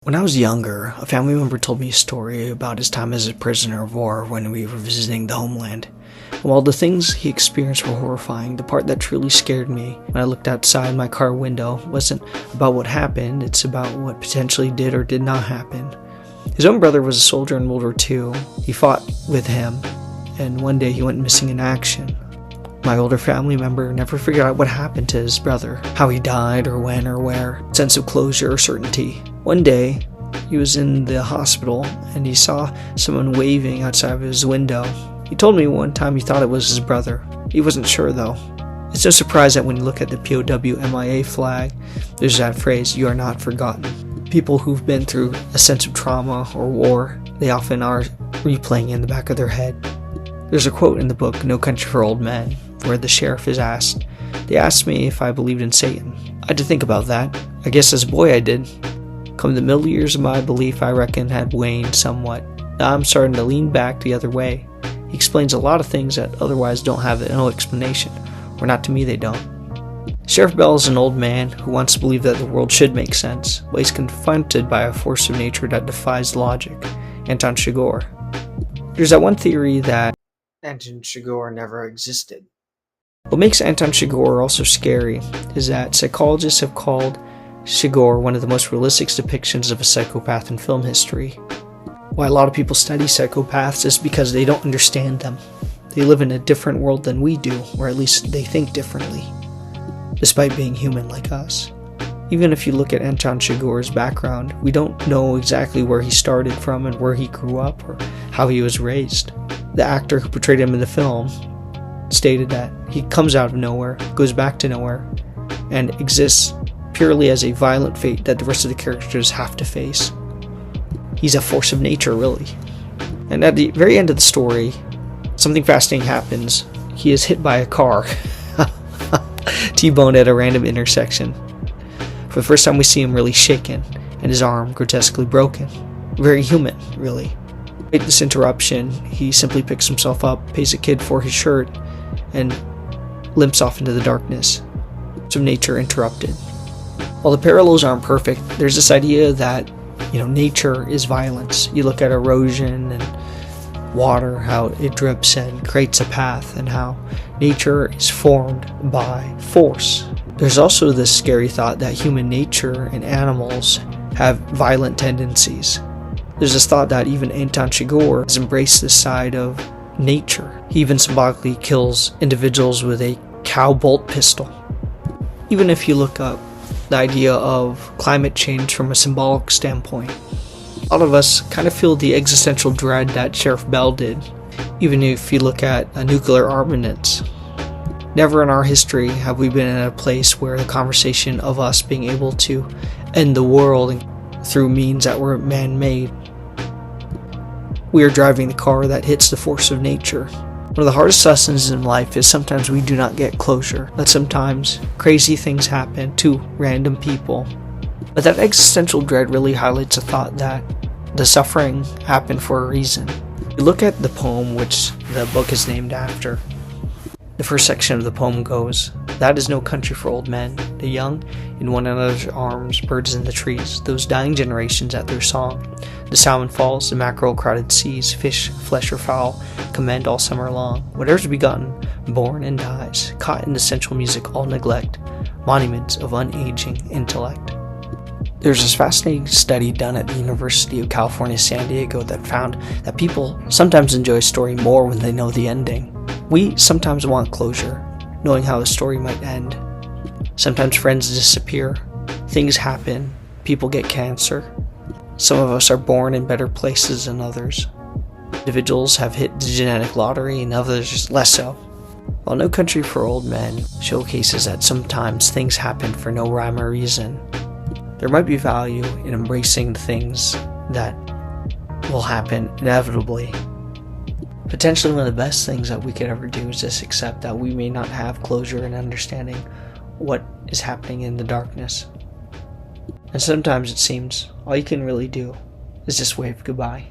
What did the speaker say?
When I was younger, a family member told me a story about his time as a prisoner of war when we were visiting the homeland. And while the things he experienced were horrifying, the part that truly scared me when I looked outside my car window wasn't about what happened, it's about what potentially did or did not happen. His own brother was a soldier in World War II. He fought with him, and one day he went missing in action. My older family member never figured out what happened to his brother, how he died or when or where, sense of closure or certainty. One day, he was in the hospital and he saw someone waving outside of his window. He told me one time he thought it was his brother. He wasn't sure though. It's no surprise that when you look at the POW MIA flag, there's that phrase, "You are not forgotten." People who've been through a sense of trauma or war, they often are replaying in the back of their head. There's a quote in the book, No Country for Old Men, where the sheriff is asked, "They asked me if I believed in Satan." I had to think about that. I guess as a boy I did. Come the middle years of my belief, I reckon, had waned somewhat. Now I'm starting to lean back the other way. He explains a lot of things that otherwise don't have no explanation, or not to me they don't. Sheriff Bell is an old man who wants to believe that the world should make sense, but he's confronted by a force of nature that defies logic, Anton Chigurh. There's that one theory that Anton Chigurh never existed. What makes Anton Chigurh also scary is that psychologists have called Chigurh one of the most realistic depictions of a psychopath in film history. Why a lot of people study psychopaths is because they don't understand them. They live in a different world than we do, or at least they think differently, despite being human like us. Even if you look at Anton Chigurh's background, we don't know exactly where he started from and where he grew up or how he was raised. The actor who portrayed him in the film stated that he comes out of nowhere, goes back to nowhere, and exists purely as a violent fate that the rest of the characters have to face. He's a force of nature, really. And at the very end of the story, something fascinating happens. He is hit by a car, T-boned at a random intersection. For the first time we see him really shaken, and his arm grotesquely broken. Very human, really. At this interruption, he simply picks himself up, pays a kid for his shirt, and limps off into the darkness. So nature interrupted. While the parallels aren't perfect, there's this idea that, nature is violence. You look at erosion and water, how it drips and creates a path, and how nature is formed by force. There's also this scary thought that human nature and animals have violent tendencies. There's this thought that even Anton Chigurh has embraced this side of nature. He even symbolically kills individuals with a cow bolt pistol. Even if you look up the idea of climate change from a symbolic standpoint, a lot of us kind of feel the existential dread that Sheriff Bell did, even if you look at nuclear armaments. Never in our history have we been in a place where the conversation of us being able to end the world through means that were man-made. We are driving the car that hits the force of nature. One of the hardest lessons in life is sometimes we do not get closure, that sometimes crazy things happen to random people. But that existential dread really highlights the thought that the suffering happened for a reason. You look at the poem which the book is named after. The first section of the poem goes, "That is no country for old men, the young in one another's arms, birds in the trees, those dying generations at their song. The salmon falls, the mackerel crowded seas, fish, flesh or fowl, commend all summer long. Whatever's begotten, born and dies, caught in the sensual music all neglect, monuments of unaging intellect." There's this fascinating study done at the University of California, San Diego that found that people sometimes enjoy a story more when they know the ending. We sometimes want closure, knowing how a story might end. Sometimes friends disappear, things happen, people get cancer. Some of us are born in better places than others. Individuals have hit the genetic lottery and others less so. While No Country for Old Men showcases that sometimes things happen for no rhyme or reason, there might be value in embracing the things that will happen inevitably. Potentially one of the best things that we could ever do is just accept that we may not have closure in understanding what is happening in the darkness. And sometimes it seems all you can really do is just wave goodbye.